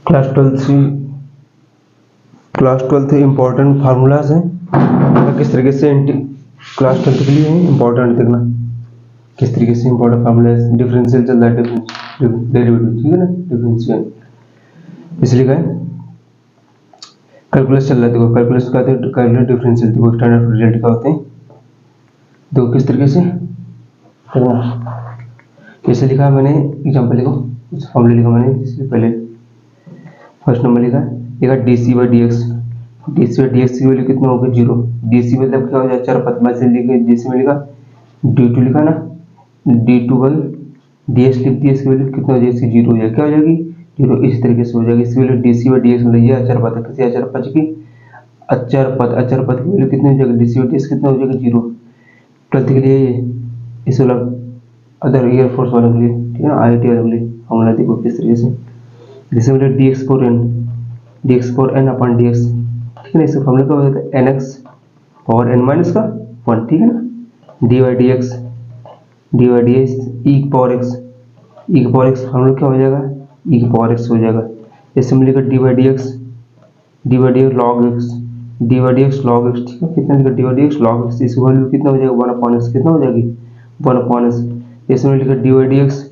Class twelfth important formulas हैं किस तरीके से क्लास ट्वेल्थ के लिए इंपॉर्टेंट देखना किस तरीके से इंपॉर्टेंट फार्मूलाज डिफरेंशियल चल रहा है डेरिवेटिव ठीक है ना डिफरेंशियल इसलिए क्या कैलकुलस चल रहा है देखो कैलकुलस का कैलकुलेट डिफरेंशियल देखो स्टैंडर्ड रिजल्ट क्या होते हैं देखो किस तरीके से करना कैसे लिखा मैंने एग्जांपल लिखो कुछ फॉर्मूला लिखा मैंने इससे पहले फर्स्ट नंबर लिखा D C by D X की वैल्यू कितना होगा 0 डी सी मतलब क्या हो जाए चार पद में से लिखे जैसे में लिखा डी टू लिखा ना D two by D x लिख दिया इसकी वैल्यू कितना हो जाएगी 0 हो जाएगी क्या हो जाएगी 0 इस तरीके से हो जाएगी इसकी value D C by D X मतलब ये अचर पद है किसी अचर पद की अचर पद की वैल्यू कितनी हो जाएगी D C by D x कितना हो जाएगा 0 ट्वेल्थ के लिए इस वाला अदर एयरफोर्स वालों के लिए ठीक है ना आई आई टी वालों के लिए फॉर्मूला देखो किस तरीके से जैसे बोले D X four N upon D x ठीक है ना इसका फॉर्मूला क्या हो जाता है N X power N minus का 1 ठीक है ना D Y D X E power X formula क्या हो जाएगा ई की पावर एक्स हो जाएगा जैसे मिलेगा D Y D X log X ठीक है कितना लिखा D Y D X log X इसकी वैल्यू कितना हो जाएगा 1 अपॉन एक्स कितना हो जाएगी 1 अपॉन एक्स जैसे मैंने लिखा D Y D X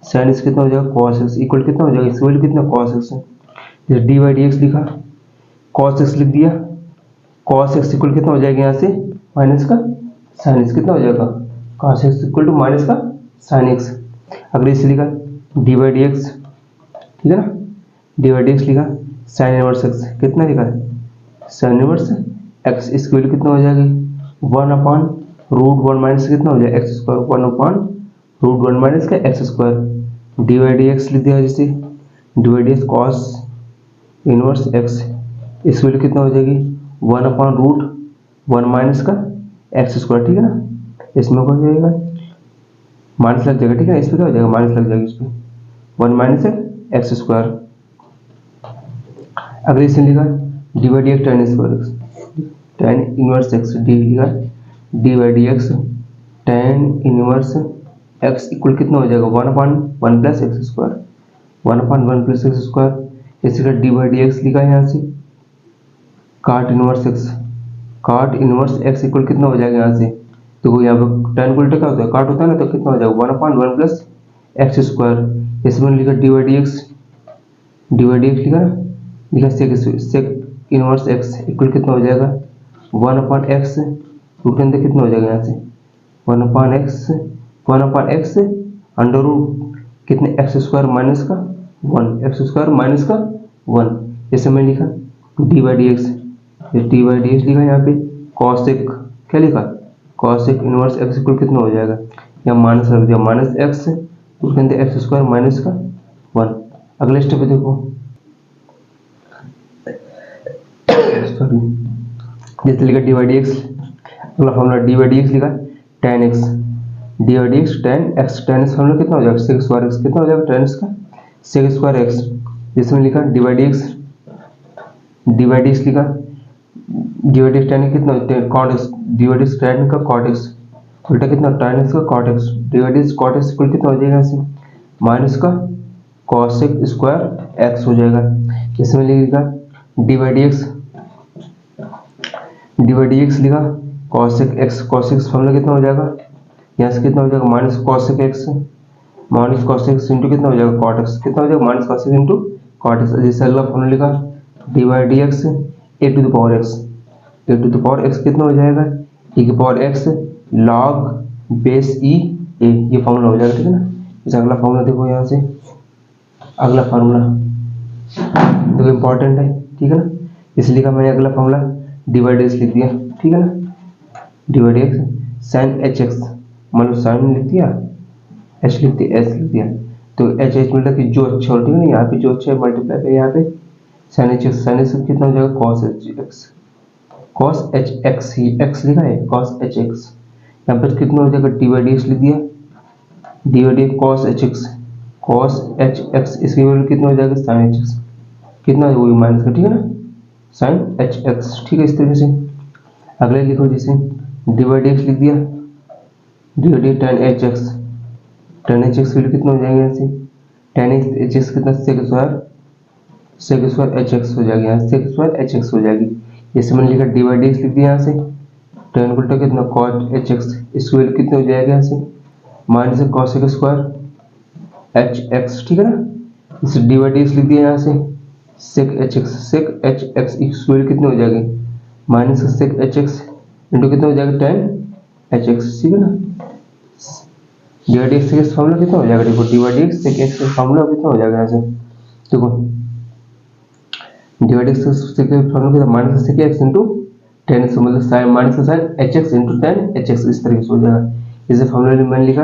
sine X कितना हो जाएगा cos x इक्वल कितना हो जाएगा इसकी वैल्यू कितना cos x है जैसे डी वाई डी एक्स लिखा cos x लिख दिया cos x इक्वल कितना हो जाएगा यहाँ से माइनस का sin x कितना हो जाएगा cos x equal to minus का sin x अगर इसे लिखा डी वाई डी एक्स ठीक है ना डी वाई डी एक्स लिखा sin इनवर्स x कितना लिखा sin इनवर्स x इसकी वैल्यू कितना हो जाएगी 1 अपॉन रूट 1 माइनस कितना हो जाएगा x square 1 upon root 1 minus का x square d Y D x लिख दिया जैसे d Y D x cos inverse x इस वैल्यू कितना हो जाएगी 1 अपॉन रूट 1 माइनस का एक्स स्क्वायर ठीक है ना इसमें क्या हो जाएगा माइनस लग जाएगा ठीक है ना इस पर क्या हो जाएगा माइनस लग जाएगा इस पर 1 माइनस एक्स स्क्वायर अगर इसे लिखा D Y D x tan inverse x d लिखा D Y D x tan inverse x equal कितना हो जाएगा 1 upon 1 plus x square 1 upon 1 plus x square इसी का डी बाई डी एक्स लिखा है यहाँ से काट इनवर्स x इक्वल कितना हो जाएगा यहाँ से देखो यहाँ पर टेन को उल्टा क्या होता है काट होता है ना तो कितना हो जाएगा 1 अपॉन 1 प्लस एक्स स्क्वायर इसमें लिखा डी बाई डी एक्स लिखा सेक इनवर्स x इक्वल कितना हो जाएगा 1 अपॉन एक्स रूट के अंदर कितना हो जाएगा यहाँ से 1 अपॉन एक्स अंडर रूट कितने एक्स स्क्वायर माइनस का 1 जैसे मैं लिखा डी बाई डी एक्स लिखा यहाँ पे कॉसेक क्या लिखा कॉसेक इनवर्स एक्स इक्वल कितना हो जाएगा यहाँ माइनस रख दिया माइनस एक्स उसके अंदर एक्स स्क्वायर माइनस का 1 अगले स्टेप पे देखो सॉरी जैसे लिखा डी बाई डी एक्स अगला formula D by D x लिखा tan x d by D x tan x formula कितना हो जाएगा सेक स्क्वायर एक्स कितना हो जाएगा टेन एक्स का सेक स्क्वायर एक्स जिसमें लिखा डी बाई डी एक्स लिखा D by D x tan कितना cot x d by D x tan का कॉट एक्स उल्टा कितना टेन एक्स का cot x d by D x cot x equal कितना हो जाएगा ऐसे माइनस का कॉसेक स्क्वायर एक्स हो जाएगा इसमें लिखा डी बाई डी एक्स लिखा कॉसेक एक्स फॉर्मूला कितना हो जाएगा यहाँ से कितना हो जाएगा माइनस कॉसेक एक्स इंटू कितना हो जाएगा कॉट एक्स कितना हो जाएगा minus cosec into cot X जैसे अगला फॉर्मूला लिखा D by D X A to the power X कितना हो जाएगा e की power X log base E A ये फॉर्मूला हो जाएगा ठीक है ना इसे अगला फॉर्मूला देखो यहाँ से अगला फार्मूला देखो इंपॉर्टेंट है ठीक है ना इसलिए लिखा मैंने अगला formula D by D x लिख दिया ठीक है ना D by D X sine H X मान लो साइन लिख दिया एच लिख दिया तो एच मतलब कि जो अच्छा हो ठीक है ना यहाँ पे जो अच्छा है मल्टीप्लाई पे यहाँ पे साइन एच एक्स कितना हो जाएगा कॉस एच एक्स ही एक्स लिखा है कॉस एच एक्स यहाँ पर कितना हो जाएगा डी बाई डी एक्स लिख दिया D by D x cos h X इसकी वैल्यू कितना हो जाएगा साइन एच एक्स कितना वही माइनस का ठीक है ना साइन एच एक्स ठीक है इस तरीके से अगले लिखो जैसे डी बाई डी एक्स लिख दिया D by D ten H x value कितना हो जाएगा यहाँ से टेन एच एक्स कितना सेक स्क्वायर एच एक्स हो जाएगा, यहाँ सेक स्क्वायर एच एक्स हो जाएगी। जैसे मैंने लिखा डी बाई डी एक्स लिख दिया यहाँ से, टेन उल्टा कितना कॉट एच एक्स, इसकी वैल्यू कितनी हो जाएगी यहाँ से minus cosec square H X, ठीक है ना। इसे डी बाई डी एक्स लिख दिया यहाँ से सेक एच एक्स इसकी वैल्यू कितनी हो जाएगी minus sec H x into कितना हो जाएगा टेन एच एक्स, ठीक है ना। डी बाई डी एक्स का फॉर्मूला कितना हो जाएगा, देखो D by D X sec X का फॉर्मूला कितना हो जाएगा यहाँ से, देखो डी बाई डी एक्स का फॉर्मूला कितना minus sec X into tan से मतलब sine minus sine H x into ten H x, इस तरीके से हो जाएगा। इसे फॉर्मूला मैंने लिखा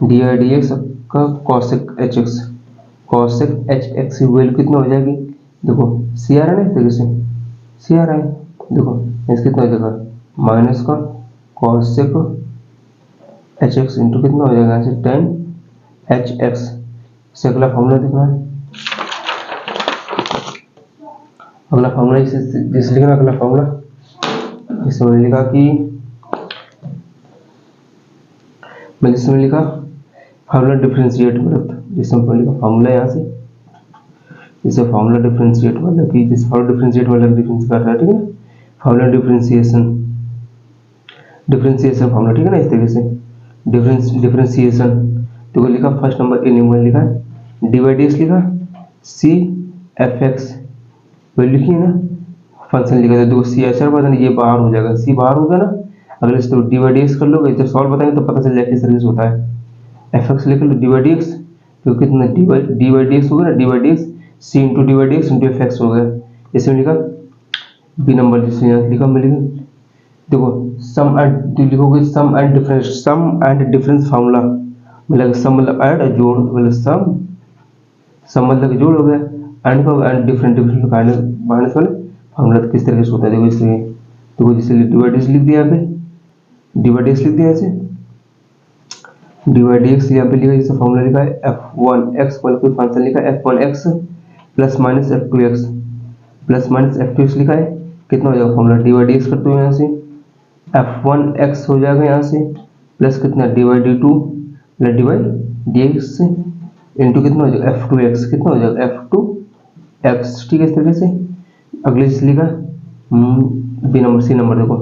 डी बाई डी एक्स का cosec H x, cosec H x की वैल्यू कितना हो जाएगी, देखो सी आ रहा है ना इस तरीके से, सी आ रहा है, देखो इस कितना हो जाएगा माइनस का कॉसेक एच एक्स इंटू कितना हो जाएगा ऐसे टेन एच एक्स। इसे अगला फॉर्मूला देखना है, अगला फॉर्मूला जिसे लिखना अगला फॉर्मूला, जिसमें मैंने लिखा कि मैं जिसमें लिखा फार्मूला डिफरेंशिएट मतलब जिसमें लिखा फार्मूला यहाँ से, इसे फार्मूला डिफरेंशिएट मतलब कि जिस फार्मूला डिफरेंशिएट मतलब डिफरेंस कर रहा है, ठीक है ना, फार्मूला डिफरेंशिएशन फार्मूला, ठीक है ना, इस तरीके से डिफरेंशिएशन। तो लिखा फर्स्ट नंबर ए नंबर लिखा है डी बाई डी एक्स लिखा सी एफ एक्स वैल्यू लिखी है ना, फंक्शन लिखा था, देखो सी एच आर पता नहीं ये बाहर हो जाएगा, सी बाहर होगा ना, अगर इस तो डी बाई डी एक्स कर लोगे जब सॉल्व बताएंगे तो पता चल जाएगा किस तरीके से होता है। एफ एक्स लिख लो डी बाई डी एक्स, तो कितना डी बाई डी एक्स होगा ना, D by D X C into D by D X into F X हो गया। इसमें लिखा बी नंबर जिसमें यहाँ लिखा मैं लिखा देखो सम एंड लिखोगे सम एंड डिफरेंस फार्मूला मतलब सम मतलब ऐड जोड़ मतलब सम मतलब जोड़ हो गया एंड का एंड डिफरेंट माइनस वाले फार्मूला किस तरीके से होता है, देखो इसलिए देखो जैसे डिवाइड लिख दिया यहाँ पे डिवाइड लिख दिया ऐसे डिवाइड एक्स यहाँ पे लिखा जैसे फॉर्मूला लिखा है f1x मतलब कोई फंक्शन लिखा है f1x plus minus f2x plus minus f2x लिखा है, कितना हो जाएगा फॉर्मूला डिवाइड एक्स करते हो यहाँ से f1x हो जाएगा यहाँ से प्लस कितना divide d2 plus divide dx into कितना हो जाएगा f2x, कितना हो जाएगा f2x, ठीक है। इस तरीके से अगले चीज लिखा बी नंबर सी नंबर देखो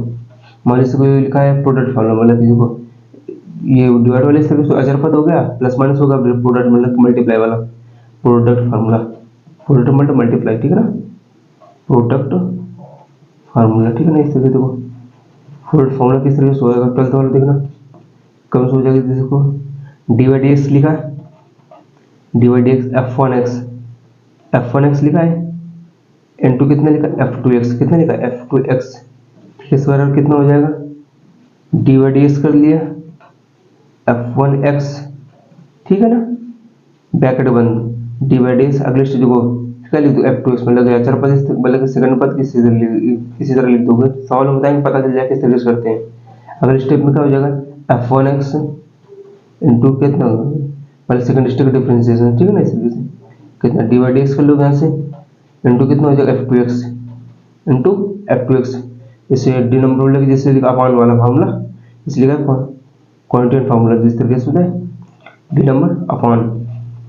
मान लीजिए कोई लिखा है प्रोडक्ट फार्मूला मतलब देखो ये डिवाइड वाले से अचर पद हो गया प्लस माइनस होगा प्रोडक्ट मतलब मल्टीप्लाई वाला प्रोडक्ट फार्मूला प्रोडक्ट मतलब मल्टीप्लाई, ठीक है ना, प्रोडक्ट फार्मूला, ठीक है ना। इस तरीके देखो प्रोडक्ट फार्मूला किस तरीके से होगा 12th वाला देखना कम से हो जाएगा, देखो डिवाइड एक्स लिखा डिवाइड एक्स f1x लिखा है इनटू कितना लिखा f2x, कितना लिखा f2x, इस बार कितना हो जाएगा डिवाइड एक्स कर लिया f1x, ठीक है ना, ब्रैकेट बंद डिवाइड एक्स अगले स्टेज को क्या लिख दो f2x मतलब अचर पद मतलब सेकंड पद किसी तरह लिख दोगे, सवाल में बताएंगे पता चल जाएगा किस तरीके से करते हैं। अगले स्टेप में क्या हो जाएगा f1x इंटू कितना मतलब सेकंड स्टेप का डिफरेंशिएशन, ठीक है ना, इस तरीके से कितना डिवाइड एक्स कर लोगे यहाँ से इंटू कितना हो जाएगा f2x इंटू f2x, इसे डी नंबर लगे जैसे अपान वाला फार्मूला इसलिए क्वांटिटी फार्मूला जिस तरीके से होता है डी नंबर अपान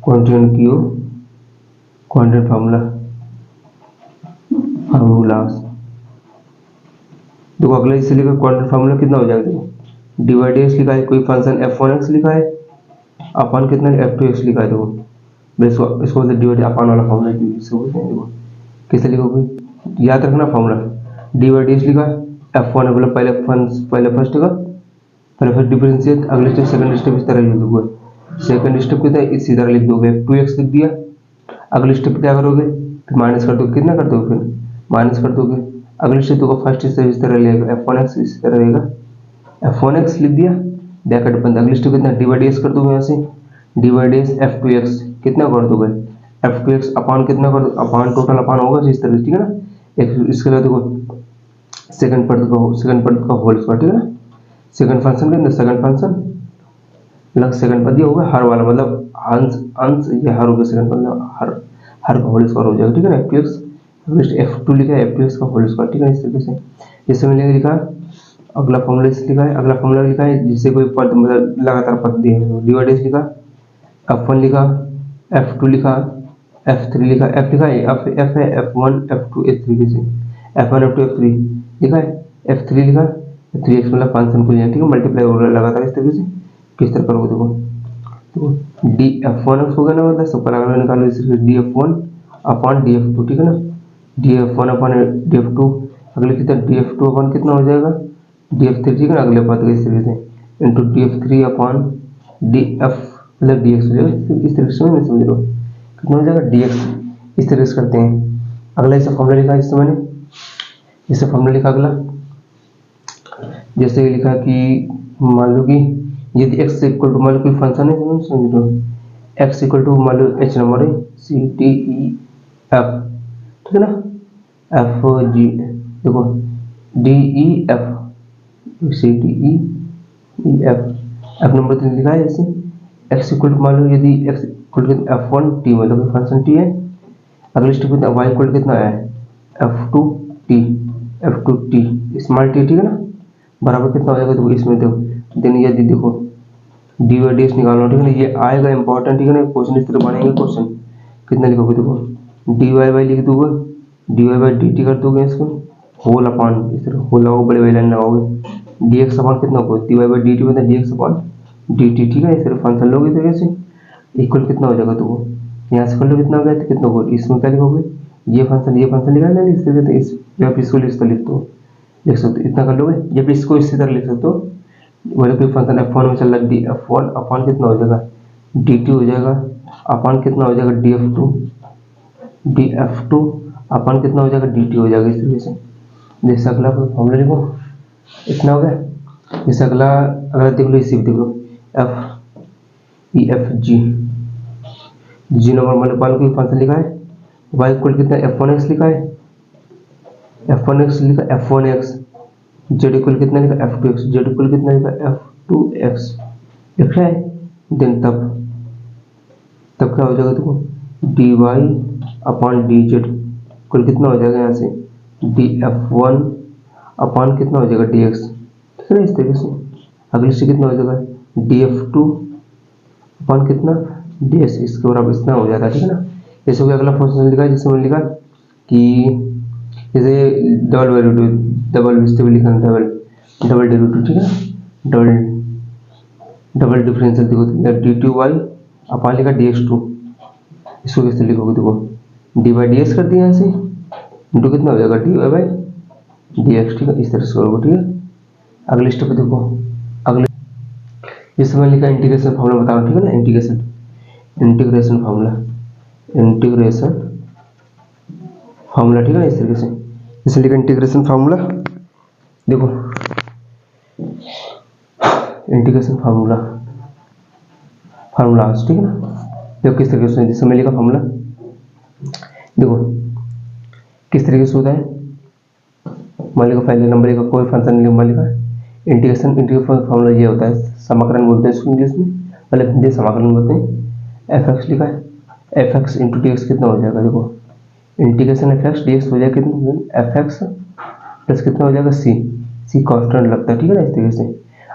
क्वांटिटी फार्मूला देखो अगला इसे लिखा क्वांटिटी फार्मूला कितना हो जाएगा, देखो डिवाइड एक्स लिखा है कोई फंक्शन f1x लिखा है अपान कितना f2x लिखा है, देखो इसको डिवाइड अपान वाला फार्मूला देखो कैसे लिखोगे याद रखना फार्मूला डिवाइड एक्स लिखा f1 मतलब पहले फर्स्ट का पहले फर्स्ट डिफरेंशिएट अगले स्टेप सेकंड स्टेप इस तरह लिख दोगे, सेकंड स्टेप कितना इसी तरह लिख दोगे f2x लिख दिया, अगले स्टेप क्या करोगे फिर माइनस कर दोगे, कितना कर दोगे फिर माइनस कर दोगे, अगले स्टेप को फर्स्ट स्टेप इस तरह लेगा f1x इस तरह रहेगा f1x लिख दिया ब्रैकेट बंद, अगले स्टेप कितना डिवाइड एक्स कर दोगे यहाँ से डिवाइड एक्स f2x कितना कर दोगे f2x अपान कितना कर अपान टोटल अपान होगा इस तरह से, ठीक है ना। एक इसके बाद देखो सेकंड पद का होल स्क्वायर, ठीक है ना, सेकंड फंक्शन के अंदर सेकंड फंक्शन प्लस सेकंड पद ये होगा हर वाला मतलब अंश ये हर होगा सेकंड मतलब हर का होल स्क्वायर हो जाएगा, ठीक है ना। f2x f2 लिखा है f2x का होल स्क्वायर, ठीक है, इस तरीके से जैसे मैंने लिखा अगला फॉर्मूला लिखा है जिससे कोई पद मतलब लगातार पद दिए डिवाइड एक्स लिखा f1 लिखा F2 लिखा, F3 लिखा, F लिखा है, F है, F1 F2 इस तरीके से, F1 F2 F3 लिखा है, F3 लिखा, 3x मतलब फंक्शन को ठीक है मल्टीप्लाई हो रहा है लगातार इस तरीके से। किस तरह करोगे देखो, तो डी F1 हो गया ना, मतलब सबका लगा निकालो इस तरीके से, D F1 upon D F2 ठीक है ना, D F1 upon D F2, अगले की तरह डी F2 अपॉन कितना हो जाएगा डी F3 ठीक है ना, अगले पद इस तरीके से into D F3 upon D F मतलब डी एक्स हो जाएगा इस तरीके से, नहीं समझ लो कितना हो जाएगा डी एक्स, इस तरीके से करते हैं। अगला इसका फॉर्मूला लिखा इससे मैंने, इससे फॉर्मूला लिखा अगला, जैसे लिखा कि मान लो कि यदि x इक्वल टू मान लो कोई फंक्शन है समझ लो, x इक्वल टू मान लो h नंबर है सी टी ई एफ ठीक है ना, एफ जी देखो D E F C T E F number 3 लिखा है, जैसे x इक्वल टू मान लो यदि x equal to f1 t मतलब फंक्शन t है, अगले स्टेप में y इक्वल कितना है f2 t स्मॉल t ठीक है ना, बराबर कितना हो जाएगा देखो इसमें देखो देन यदि देखो डी बाई डी एक्स निकालना ठीक है ना, ये आएगा इंपॉर्टेंट ठीक है ना, क्वेश्चन इस तरह बनेंगे क्वेश्चन, कितना लिखोगे देखो डी वाई बाई लिख दोगे, D Y by D T कर दोगे इसको होल अपॉन इस तरह होल लगाओगे बड़े बड़े लाइन लगाओगे, डी एक्स अपॉन कितना होगा d Y by D t मतलब d x upon d t ठीक है, इस तरह फंक्शन लोगे इस तरीके से इक्वल कितना हो जाएगा देखो, यहाँ से कर लो कितना हो गया तो कितना होगा, इसमें क्या लिखोगे ये फंक्शन लिखा है ना इस तरीके से, इस या फिर इसको लिख सकते हो इतना कर लोगे, जब इसको इसी तरह लिख सकते हो मतलब कोई फंक्शन f1 में चल रहा है डी f1 अपॉन कितना हो जाएगा dt हो जाएगा अपॉन कितना हो जाएगा df2 अपॉन कितना हो जाएगा dt हो जाएगा इस तरीके से। जैसे अगला फॉर्मूला लिखो इतना हो गया, जैसे अगला देख लो इसी देख लो f e f g number मतलब मान कोई फंक्शन लिखा है y इक्वल कितना f1x लिखा है, f1x लिखा f1x, z इक्वल कितना लिखा f2x, z इक्वल कितना लिखा f2x लिखा है, देन तब क्या हो जाएगा देखो dy अपॉन dz इक्वल कितना हो जाएगा यहाँ से df1 अपॉन कितना हो जाएगा dx ठीक है इस तरीके से। अगले से कितना हो जाएगा df2 अपॉन कितना ds इसके बराबर इतना हो जाता है ठीक है ना। जैसे कि अगला फंक्शन लिखा है जिसमें मैंने लिखा कि जैसे डबल लिखा डबल डेरिवेटिव ठीक है, डबल डिफरेंशियल देखो dy अपॉन लिखा dx2, इसको कैसे लिखोगे देखो डी बाई डी एक्स कर दिया यहाँ से इंटू कितना हो जाएगा D Y by D x ठीक है, इस तरह से करोगे ठीक है। अगले स्टेप पे देखो अगले जिसमें मैंने लिखा इंटीग्रेशन फॉर्मूला बताओ ठीक है ना, इंटीग्रेशन फॉर्मूला ठीक है इस तरीके से, इसलिए लिखा इंटीग्रेशन फॉर्मूला देखो इंटीग्रेशन फार्मूला ठीक है ना, देखो किस तरीके से जिसमें लिखा फार्मूला देखो किस तरीके से होता है, मान लिखा पहले नंबर का कोई फंक्शन मान लिखा इंटीग्रेशन फार्मूला ये होता है, समाकलन बोलते हैं इसको इंग्लिश में, मतलब हिंदी समाकलन बोलते हैं। एफ एक्स लिखा है, F x into D x कितना हो जाएगा देखो integration F x D x हो जाएगा कितना एफ एक्स प्लस कितना हो जाएगा सी कॉन्स्टेंट लगता है ठीक है ना इस तरीके से।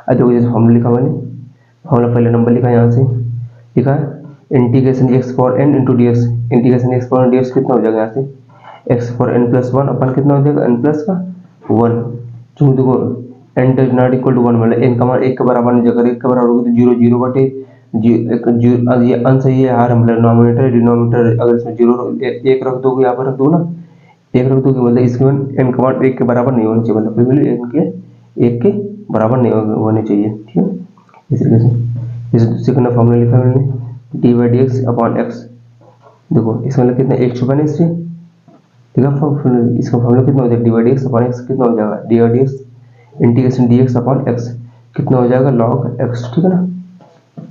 अब देखो जैसे फॉर्मूला लिखा मैंने, फॉर्मूला पहले नंबर लिखा यहाँ से लिखा integration X for N into D X, integration X for N D x कितना हो जाएगा यहाँ से X for N plus one upon कितना हो जाएगा एन प्लस का वन, जो देखो N does not equal to one मतलब एन का मान एक के बराबर नहीं जाएगा, एक के बराबर होगा तो जीरो जीरो बटे ये अंश है हार मतलब नॉमिनेटर डिनोमिनेटर, अगर इसमें जीरो एक रख दोगे यहाँ पर रख दो ना, एक रख दोगे मतलब इसके एन का मान एक के बराबर नहीं होना चाहिए, मतलब एन के एक के बराबर नहीं होने चाहिए ठीक है इस तरीके से। जैसे दूसरे का फॉर्मूला लिखा मैंने D by D x upon x, देखो इसमें मतलब कितना एक छुपा नहीं इससे ठीक है, इसका फॉर्मूला कितना हो जाएगा D by D x upon x कितना हो जाएगा D by D X integration d x upon x कितना हो जाएगा लॉग एक्स ठीक है ना।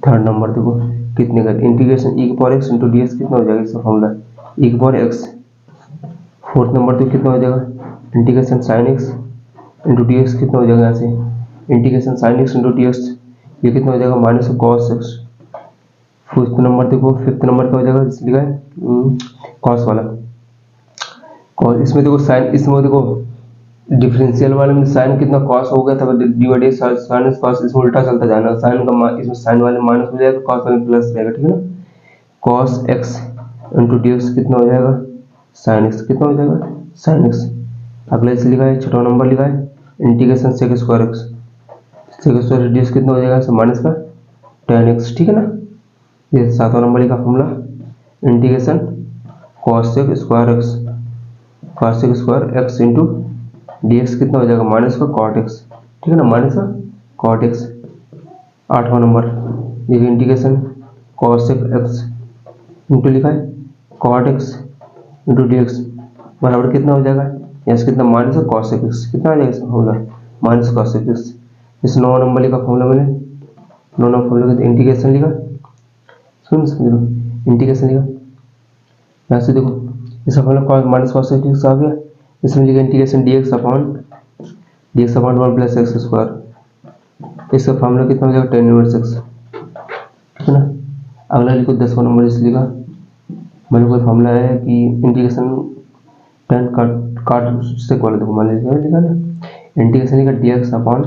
थर्ड नंबर देखो कितने का इंटीग्रेशन ई के power x into D x कितना हो जाएगा इसका फॉर्मूला ई के पावर एक्स। फोर्थ नंबर देखो कितना हो जाएगा integration sine x into D x कितना हो जाएगा यहाँ से integration sine x into D x ये कितना हो जाएगा minus cos x. Fifth number देखो फिफ्थ नंबर क्या हो जाएगा जिससे लिखा है कॉस वाला कॉस, इसमें देखो साइन इसमें देखो डिफरेंशियल वाले में साइन कितना कॉस हो गया था डिवाइडेड साइन कॉस, इसमें उल्टा चलता जाना साइन का इसमें साइन वाले माइनस हो जाएगा कॉस वाले प्लस रहेगा ठीक है ना। Cos x into D x कितना हो जाएगा, साइन एक्स, कितना हो जाएगा, साइन एक्स। अगले से लिखा है, छठवां नंबर लिखा है integration sec square X, sec square reduce कितना हो जाएगा, माइनस का टेन एक्स, ठीक है ना। ये सातवां नंबर लिखा formula integration cosec square x, cosec square x into D x कितना हो जाएगा, माइनस का कॉट एक्स, ठीक है ना, माइनस का कॉट एक्स। आठवां नंबर देखिए इंटीग्रेशन कॉसेक एक्स इंटू लिखा है cot X into D X बराबर कितना हो जाएगा, यहाँ से कितना, माइनस का कॉसेक एक्स, कितना आ जाएगा इसका फॉर्मूला, माइनस कॉसेक एक्स। इस 9 नंबर लिखा फॉर्मूला मैंने, 9 नंबर फॉर्मूला का इंटीग्रेशन लिखा, सुन समझ लो, इंटीग्रेशन लिखा, यहाँ से देखो इसका फॉर्मूला माइनस कॉसेक एक्स आ गया, इसमें लिखा integration d x upon 1 plus x square, इसका फॉर्मूला कितना हो जाएगा, टेन इनवर्स एक्स, ठीक है ना। अगला लिखो 10वां नंबर, इस लिखा मेरे को फॉर्मूला है कि इंटीग्रेशन टेन काट से कॉल, देखो मान लीजिए लिखा ना, इंटीग्रेशन लिखा डी एक्स अपॉन,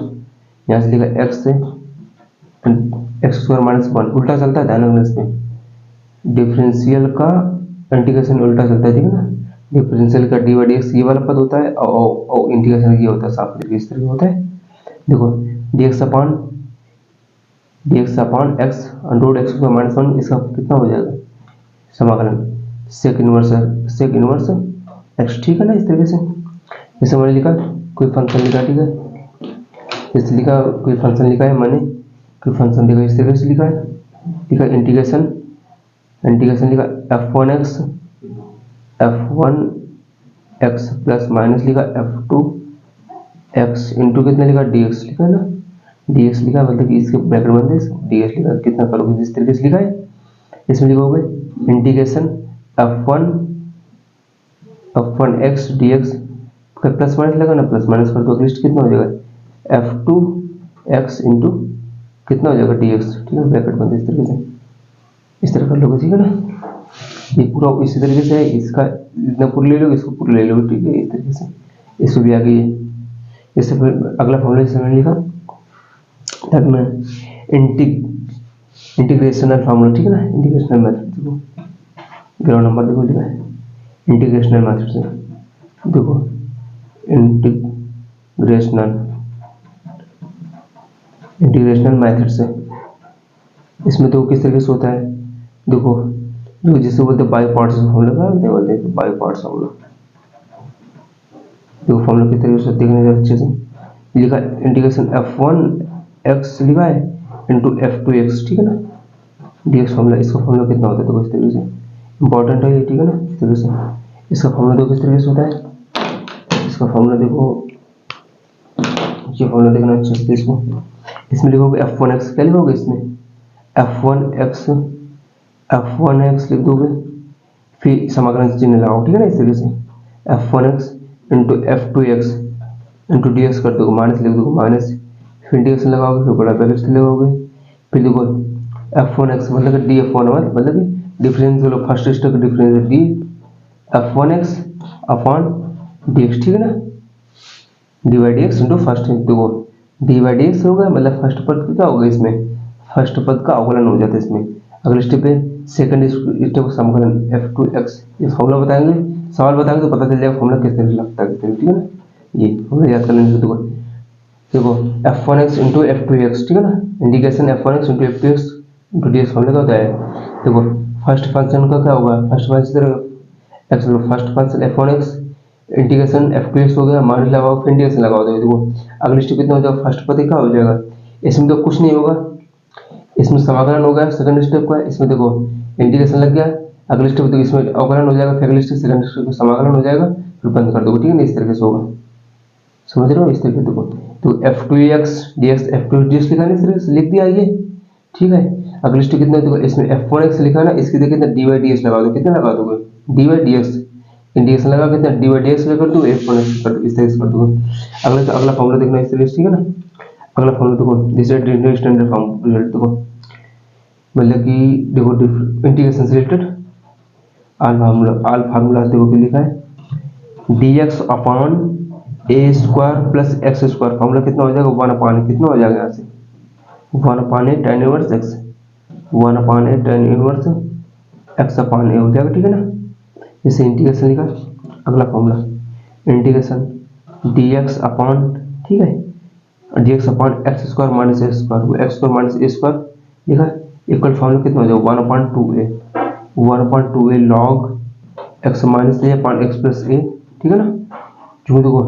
यहाँ से लिखा एक्स से एक्स स्क्वायर माइनस 1, उल्टा चलता है, ध्यान रखना इसमें, डिफरेंशियल का इंटीग्रेशन उल्टा चलता है, ठीक है ना। डिफरेंशियल का डी बाई डी एक्स ये वाला पद होता है और इंटीग्रेशन ये होता है, साफ लिखिए इस तरह होता है, देखो D x upon x under x square minus 1, इसका कितना हो जाएगा समाकलन सेक इनवर्स एक्स, ठीक है ना। इस तरीके से जैसे मैंने लिखा कोई फंक्शन लिखा, ठीक है, जैसे लिखा कोई फंक्शन लिखा है, मैंने कोई फंक्शन लिखा इस तरीके से लिखा है, लिखा इंटीग्रेशन लिखा f1x प्लस माइनस लिखा f2x इंटू कितना लिखा dx लिखा है ना, dx लिखा मतलब कि इसके ब्रैकेट बंद है, dx लिखा कितना करोगे जिस तरीके से लिखा है, इसमें लिखोगे इंटीग्रेशन f1x dx का प्लस माइनस लगा ना, प्लस माइनस कर दो लिस्ट कितना हो जाएगा f2x इंटू कितना हो जाएगा dx, ठीक है, ब्रैकेट बंद इस तरीके से, इस तरह कर लोगे, ठीक है ना। ये पूरा इसी तरीके से है, इसका इतना पूरा ले लो, इसको पूरा ले लो, ठीक है, इस तरीके से इसको भी आ गई है। इससे फिर अगला फॉर्मूला जैसे मैंने लिखा तक मैं इंटीग्रेशनल फार्मूला, ठीक है ना, इंटीग्रेशनल मेथड, देखो ग्राउंड नंबर देखो लिखा है इंटीग्रेशनल मेथड से, देखो इंटीग्रेशनल मेथड से, इसमें तो किस तरीके से होता है, देखो जो जिसे बोलते हैं बाई पार्ट्स फॉर्मूला, बोलते हैं बाई पार्ट्स फॉर्मूला, देखो फॉर्मूला किस तरीके से देखने से अच्छे से लिखा इंटीग्रेशन f1x लिखा है इंटू f2x, ठीक है ना, dx फॉर्मूला, इसका फॉर्मूला कितना होता है देखो इस तरीके से, इंपॉर्टेंट है ये, ठीक है ना, इस तरीके से इसका फॉर्मूला देखो किस तरीके से होता है, इसका फॉर्मूला देखो, ये फॉर्मूला देखना अच्छे से इसको, इसमें लिखोगे f1x, क्या लिखोगे इसमें f1x लिख दोगे, फिर समाकलन चिन्ह लगाओ, ठीक है ना, इस तरीके से f1x into f2x into dx कर दोगे, माइनस लिख दोगे माइनस, फिर इंटीग्रेशन लगाओगे, फिर बड़ा ब्रैकेट से लगाओगे, फिर देखो f1x मतलब कि df1 मतलब कि डिफरेंस लो, फर्स्ट स्टेप का difference D f1x upon dx, ठीक है ना, D by D X into first, देखो डी बाई डी एक्स होगा मतलब फर्स्ट पद क्या होगा इसमें, फर्स्ट पद का अवकलन हो जाता है इसमें। अगले स्टेप पे सेकंड स्टेप का समाकलन f2x, ये फॉर्मूला बताएंगे, सवाल बताएंगे तो पता चल जाएगा फॉर्मूला किस तरह से लगता है, ठीक है ना, ये फॉर्मूला याद कर लेंगे। देखो f1x इंटू f2x, ठीक है ना, integration f1x into f2x into dx formula क्या होता है, देखो फर्स्ट फंक्शन का क्या होगा, first function f1x integration f2x हो गया, माइनस लगाओ फिर इंटीग्रेशन लगाओ, देखो अगले स्टेप कितना हो जाएगा, फर्स्ट पद क्या हो जाएगा, इसमें तो कुछ नहीं होगा, इसमें समाकलन हो गया सेकंड स्टेप का, इसमें देखो इंटीग्रेशन लग गया, अगले स्टेप देखो इसमें अवकलन हो जाएगा, फिर अगले स्टेप सेकंड स्टेप का समाकलन हो जाएगा, फिर बंद कर दोगे, ठीक है ना, इस तरीके से होगा, समझ रहे हो, इस तरीके से देखो तो f2x dx f2x dx लिखा है, इस तरीके से लिख दिया ये, ठीक है। अगले स्टेप कितना देखो इसमें f1x लिखा है ना, इसकी देखिए कितना dy dx लगा दो, कितना लगा दोगे dy dx, इंटीग्रेशन लगा कितना dy dx कर दो, f1x कर दो, इस तरीके से कर दोगे। अगला फॉर्मूला देखना इस तरीके से, ठीक है ना, अगला फॉर्मूला देखो this is standard form result, देखो मतलब कि देखो इंटीग्रेशन से रिलेटेड आल फार्मूला देखो क्या लिखा है dx upon a square plus x square, formula कितना हो जाएगा 1 अपॉन कितना हो जाएगा यहाँ से 1 अपॉन a tan इनवर्स x, 1 अपॉन a tan इनवर्स एक्स अपॉन ए हो जाएगा, ठीक है ना। जैसे इंटीग्रेशन लिखा, अगला formula integration d x upon, ठीक है, d x upon x square minus a square, x square minus a square लिखा, इक्वल फॉर्मूला कितना हो जाएगा 1/2a, 1/2a log x minus a upon x plus a, ठीक है ना। क्योंकि देखो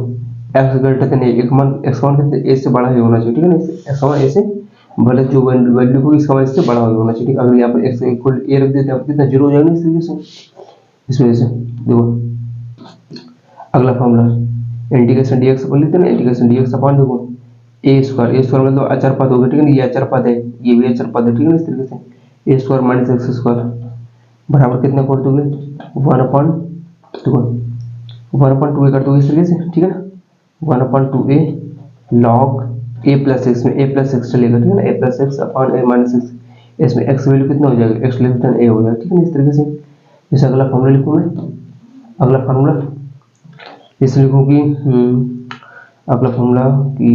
एक्स ग्रेटर देन ए, एक मान एक्स मान कितने ए से बड़ा ही होना चाहिए, ठीक है ना। एक्स मान ए से भले जो वैल्यू होगी इसका मान इससे बड़ा होना चाहिए, ठीक है। अगर यहाँ पर एक्स इक्वल ए रख देते हैं कितना जीरो हो जाएगा इस तरीके से, इस वजह से देखो अगला फॉर्मूला इंटीग्रेशन डीएक्स अपन लेते हैं ना, इंटीग्रेशन डीएक्स अपॉन देखो ए स्क्वायर मतलब अचर पद होगा, ठीक है ना। ये अचर पद है, ये भी अचर पद है, ठीक है ना। इस तरीके से ए स्क्वायर माइनस एक्स स्क्वायर बराबर कितना कर दोगे 1/2a कर दोगे इस तरीके से, ठीक है ना। 1/2a लॉग ए प्लस एक्स में ए प्लस एक्स चलेगा, ठीक है ना। ए प्लस एक्स अपॉन ए माइनस एक्स, इसमें एक्स वैल्यू कितना हो जाएगा एक्स लेस देन ए हो जाएगा, ठीक है ना। इस तरीके से जैसे अगला फॉर्मूला लिखूँ मैं, अगला फॉर्मूला इसे लिखूँ कि अगला फॉर्मूला की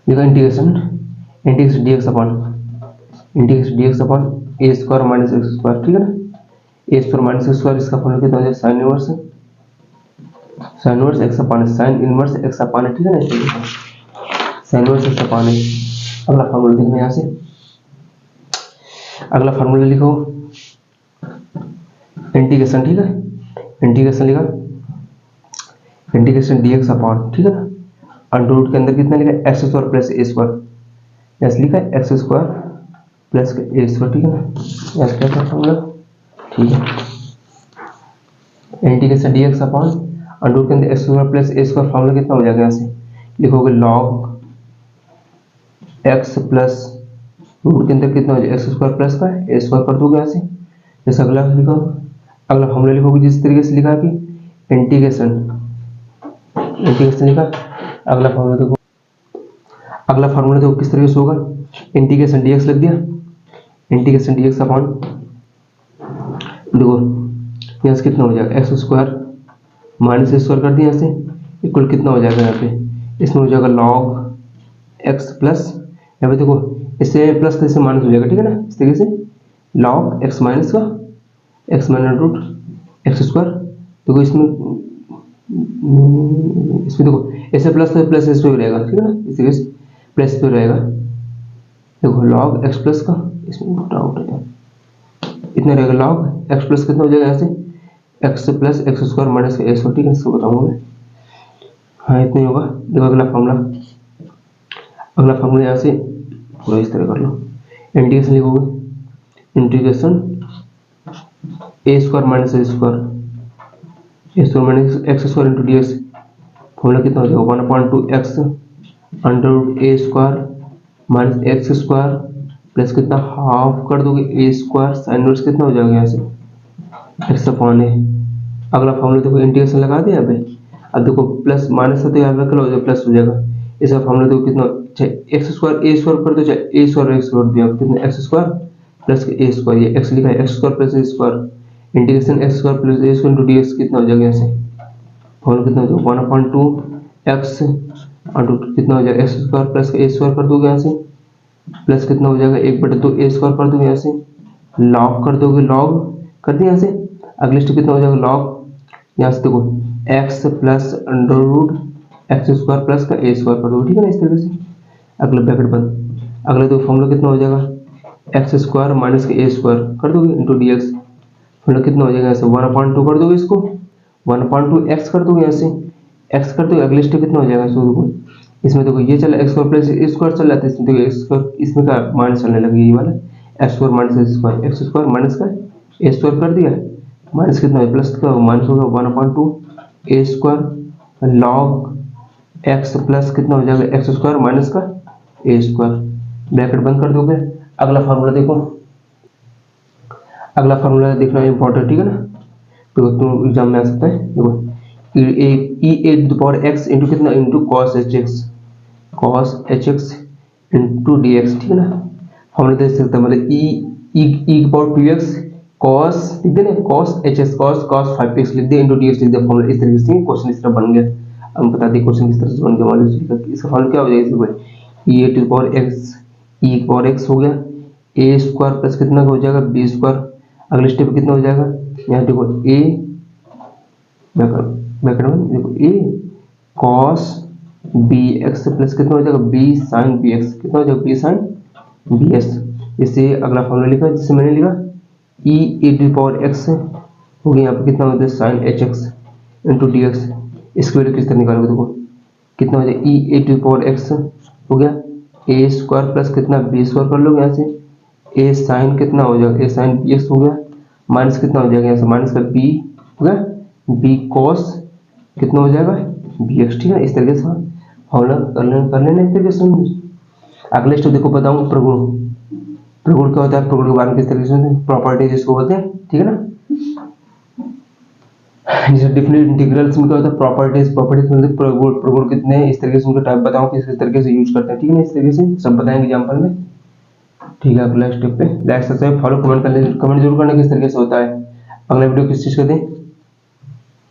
लिखा इंटीग्रेशन डीएक्स अपॉन ए स्क्वायर माइनस एक्स स्क्वायर, ठीक है ना। ए स्क्वायर माइनस एक्स स्क्वायर, इसका फॉर्मूला कितना हो जाएगा sine inverse x upon sine inverse x upon, ठीक है ना। Sine inverse x upon. अगला फॉर्मूला देखना यहाँ से, अगला फॉर्मूला लिखो इंटीग्रेशन, ठीक है, इंटीग्रेशन लिखा इंटीग्रेशन डीएक्स अपॉन, ठीक है ना, अंडर रूट के अंदर कितना लिखा है एक्स स्क्वायर प्लस ए स्क्वायर, ऐसे लिखा है एक्स स्क्वायर प्लस ए स्क्वायर, ठीक है ना। ऐसे क्या फॉर्मूला, ठीक है, integration DX upon under root के अंदर एक्स स्क्वायर प्लस ए स्क्वायर, फॉर्मूला कितना हो जाएगा यहाँ से लिखोगे लॉग एक्स प्लस रूट के अंदर कितना हो जाएगा एक्स स्क्वायर प्लस का ए स्क्वायर कर दोगे यहाँ से। जैसे अगला लिखो, अगला फॉर्मूला लिखोगे जिस तरीके से लिखा कि इंटीग्रेशन लिखा, अगला फॉर्मूला देखो, अगला फॉर्मूला देखो किस तरीके से होगा, इंटीग्रेशन डीएक्स लिख दिया, इंटीग्रेशन डीएक्स अपॉन देखो यहाँ से कितना हो जाएगा x square minus a square कर दिया यहाँ से, इक्वल कितना हो जाएगा यहाँ पे, इसमें हो जाएगा लॉग एक्स प्लस, यहाँ पे देखो इससे प्लस का इससे माइनस हो जाएगा, ठीक है ना। इस तरीके से लॉग एक्स माइनस का X minus root X square, देखो इसमें देखो ऐसे प्लस तो प्लस इस पे रहेगा, ठीक है ना। इस तरीके से प्लस पे रहेगा, देखो लॉग एक्स प्लस का, इसमें डाउट है इतना रहेगा, लॉग एक्स प्लस कितना हो जाएगा यहाँ से x plus x square minus a square, ठीक है, इसको बताऊंगा मैं, हाँ इतना ही होगा। देखो अगला फॉर्मूला यहाँ से पूरा इस तरह कर लो, इंटीग्रेशन लिखोगे integration a square minus a square minus x square into D x, formula कितना हो जाएगा 1/2x under root a square minus x square plus कितना हाफ कर दोगे ए स्क्वायर साइन इनवर्स कितना हो जाएगा यहाँ से एक्स अपॉन ए। अगला फॉर्मूला देखो इंटीग्रेशन लगा दिया यहाँ पे, अब देखो प्लस माइनस है तो यहाँ पे क्या हो जाएगा प्लस हो जाएगा, इसका फॉर्मूला देखो कितना चाहे एक्स स्क्वायर ए स्क्वायर कर दो चाहे ए स्क्वायर एक्स कर दिया, कितना एक्स स्क्वायर प्लस ए स्क्वायर, ये एक्स लिखा है एक्स स्क्वायर प्लस ए square, integration x square plus ए स्क्वायर इंटू डी एक्स कितना हो जाएगा यहाँ से, फॉर्मूला कितना हो जाएगा 1/2x अंडर कितना हो जाएगा एक्स स्क्वायर प्लस ए स्क्वायर कर दोगे यहाँ से, प्लस कितना हो जाएगा 1/2 ए स्क्वायर कर दोगे यहाँ से, लॉग कर दोगे, लॉग कर दिया यहाँ से, अगले स्टेप कितना हो जाएगा लॉग यहाँ से देखो X plus under root X square plus का ए स्क्वायर कर दोगे, ठीक है ना। इस तरीके से अगला ब्रैकेट बंद, अगला देखो फॉर्मूला कितना हो जाएगा एक्स स्क्वायर माइनस का ए स्क्वायर कर दोगे इंटू डी एक्स, फॉर्मूला कितना हो जाएगा यहाँ से 1/2 कर दोगे, इसको 1/2x कर दोगे यहाँ से, x कर दोगे, अगले स्टेप कितना हो जाएगा इसमें देखो ये चला एक्स स्क्वायर प्लस ए स्क्वायर चल जाता है, इसमें देखो एक्स स्क्वायर इसमें का माइनस चलने लगे, ये वाला x square minus x square minus का ए स्क्वायर कर दिया, माइनस कितना है प्लस का माइनस होगा 1/2 ए स्क्वायर लॉग एक्स प्लस कितना हो जाएगा एक्स स्क्वायर माइनस का ए स्क्वायर, ब्रैकेट बंद कर दोगे। अगला फार्मूला देखो, अगला फार्मूला देखना इंपॉर्टेंट, ठीक है ना, तो तुम एग्जाम में आ सकता है। देखो e a to the power x into कितना into cos h x into D x, ठीक है ना। फॉर्मूला देख सकते हैं मतलब ई की पावर 2x कॉस लिख देना, cos h x cos 5x लिख दिया इंटू डी एक्स लिख दिया, फॉर्मूला इस तरीके से क्वेश्चन इस तरह बन गया। अब बता दें क्वेश्चन किस तरह से बन गया, मान लीजिए इसका फॉर्मूला क्या हो जाएगा, ई a to the power x ई की पावर एक्स हो गया ए स्क्वायर प्लस कितना हो जाएगा बी स्क्वायर, अगले स्टेप कितना हो जाएगा, यहाँ देखो ए देखो ए कॉस बी एक्स प्लस कितना हो जाएगा बी साइन बी एक्स, कितना हो जाएगा बी साइन बी एस। इसे अगला फॉर्मूला लिखा जिससे मैंने लिखा ई टू पावर एक्स हो गया, यहाँ पे कितना होता है sine H x into D X. इसकी वैल्यू किस तरह निकालोगे, देखो कितना हो जाएगा ई टू पावर एक्स हो गया ए स्क्वायर प्लस कितना बी स्क्वायर कर लोगे यहाँ से, ए साइन कितना हो जाएगा ए साइन बी एक्स हो गया, माइनस कितना हो जाएगा यहाँ से माइनस का बी हो गया बी कॉस कितना हो जाएगा बी एक्स। ठीक है, इस तरीके से फॉर्मूला कर लेना इस तरीके से। अगले स्टेप देखो बताऊँ प्रगुण। प्रगुण क्या होता है, प्रगुण के बारे में किस तरीके से प्रॉपर्टीज इसको बोलते हैं, ठीक है ना। जैसे डिफिनेट इंटीग्रल्स में क्या होता है प्रॉपर्टीज, प्रॉपर्टीज मतलब प्रगुण, प्रगुण कितने हैं इस तरीके से उनका टाइप बताऊं किस तरीके से यूज करते हैं, ठीक है ना। इस तरीके से सब बताएंगे एग्जांपल में, ठीक है। अगला स्टेप पे लाइक सब्सक्राइब फॉलो कमेंट जरूर करना किस तरीके से होता है। अगला वीडियो किस चीज का दें,